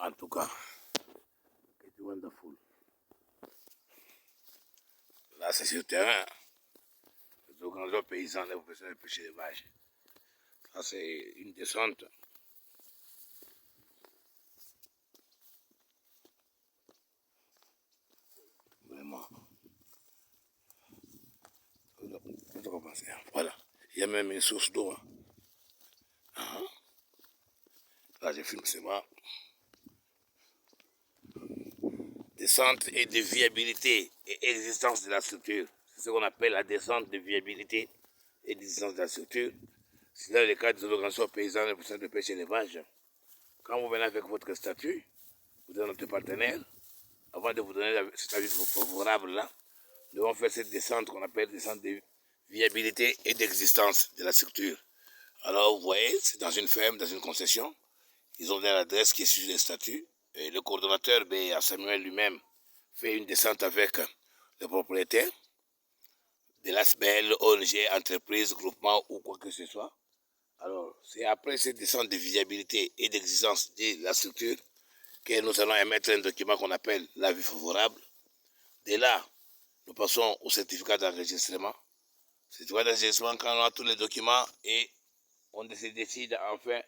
En tout cas, c'est wonderful. Là, c'est sur le terrain. Les organisateurs paysans, les professionnels de pêcher les vaches. Ça, c'est une descente. Vraiment. Voilà. Il y a même une source d'eau. Hein. Là, je filme, c'est moi. Descente et de viabilité et existence de la structure. C'est ce qu'on appelle la descente de viabilité et d'existence de la structure. C'est dans le cas des organisations paysannes et professionnels de pêche et d'élevage. Quand vous venez avec votre statut, vous êtes notre partenaire. Avant de vous donner cet avis favorable-là, nous devons faire cette descente qu'on appelle descente de viabilité et d'existence de la structure. Alors, vous voyez, c'est dans une ferme, dans une concession. Ils ont donné l'adresse qui est sur les statuts. Et le coordonnateur, Samuel lui-même, fait une descente avec le propriétaire de l'ASBL, ONG, entreprise, groupement ou quoi que ce soit. Alors, c'est après cette descente de viabilité et d'existence de la structure que nous allons émettre un document qu'on appelle l'avis favorable. De là, nous passons au certificat d'enregistrement. Certificat d'enregistrement, quand on a tous les documents et on se décide enfin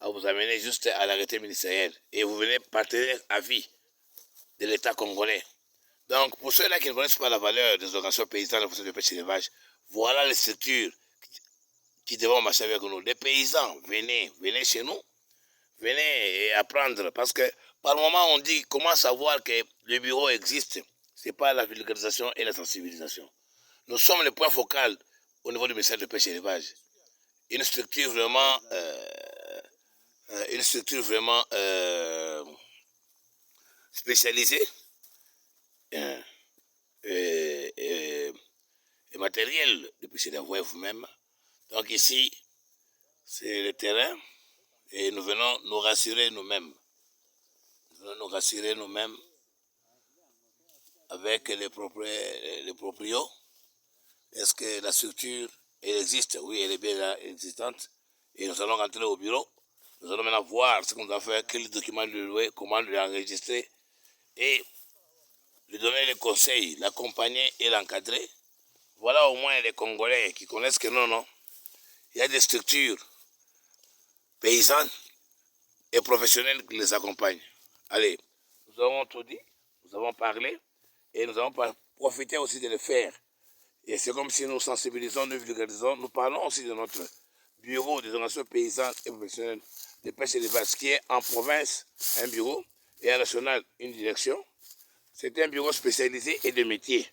à vous amener juste à l'arrêté ministériel. Et vous venez partenaire à vie de l'État congolais. Donc, pour ceux-là qui ne connaissent pas la valeur des organisations paysannes de pêche et d'élevage, voilà les structures qui devront marcher avec nous. Les paysans, venez chez nous, venez apprendre. Parce que par moment, on dit comment savoir que le bureau existe. Ce n'est pas la vulgarisation et la sensibilisation. Nous sommes le point focal au niveau du ministère de pêche et d'élevage. Une structure vraiment spécialisée et matériel de pêche d'envoyer vous-même. Donc ici, c'est le terrain et nous venons nous rassurer nous-mêmes. Nous venons nous rassurer nous-mêmes avec les proprios. Est-ce que la structure elle existe? Oui, elle est bien là, existante. Et nous allons rentrer au bureau. Nous allons maintenant voir ce qu'on doit faire, quel document lui louer, comment lui enregistrer et lui donner les conseils, l'accompagner et l'encadrer. Voilà au moins les Congolais qui connaissent que non. Il y a des structures paysannes et professionnelles qui les accompagnent. Allez, nous avons tout dit, nous avons parlé et nous avons profité aussi de le faire. Et c'est comme si nous sensibilisons, nous vulgarisons, nous parlons aussi de notre bureau des organisations paysannes et professionnelles de pêche et d'élevage qui est en province un bureau et en national une direction. C'est un bureau spécialisé et de métier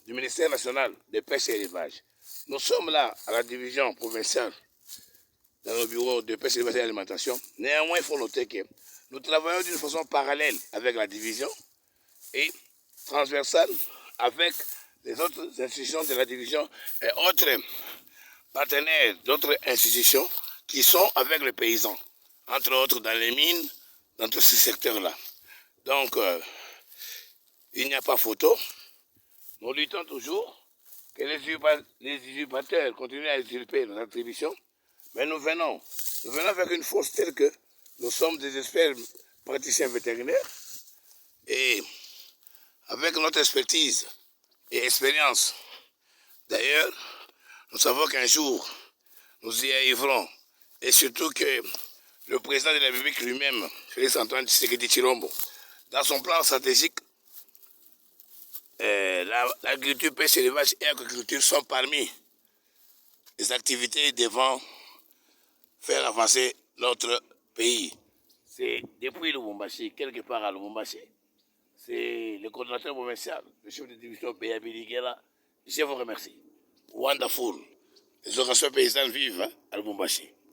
du ministère national de pêche et d'élevage. Nous sommes là à la division provinciale dans nos bureaux de pêche, élevage et alimentation. Néanmoins, il faut noter que nous travaillons d'une façon parallèle avec la division et transversale avec les autres institutions de la division et autres partenaires d'autres institutions qui sont avec les paysans, entre autres dans les mines, dans tous ces secteurs-là. Donc, il n'y a pas photo. Nous luttons toujours que les usurpateurs continuent à usurper nos attributions, mais nous venons avec une force telle que nous sommes des experts praticiens vétérinaires et avec notre expertise et expérience. D'ailleurs, nous savons qu'un jour, nous y arriverons. Et surtout que le président de la République lui-même, Félix Antoine Tshisekedi Tshilombo, dans son plan stratégique, l'agriculture, pêche, élevage et agriculture sont parmi les activités devant faire avancer notre pays. C'est depuis Lubumbashi, quelque part à Lubumbashi, c'est le coordonnateur provincial, le chef de division Béabi Liguela. Je vous remercie. Wonderful. Les organisations paysannes vivent à Lubumbashi.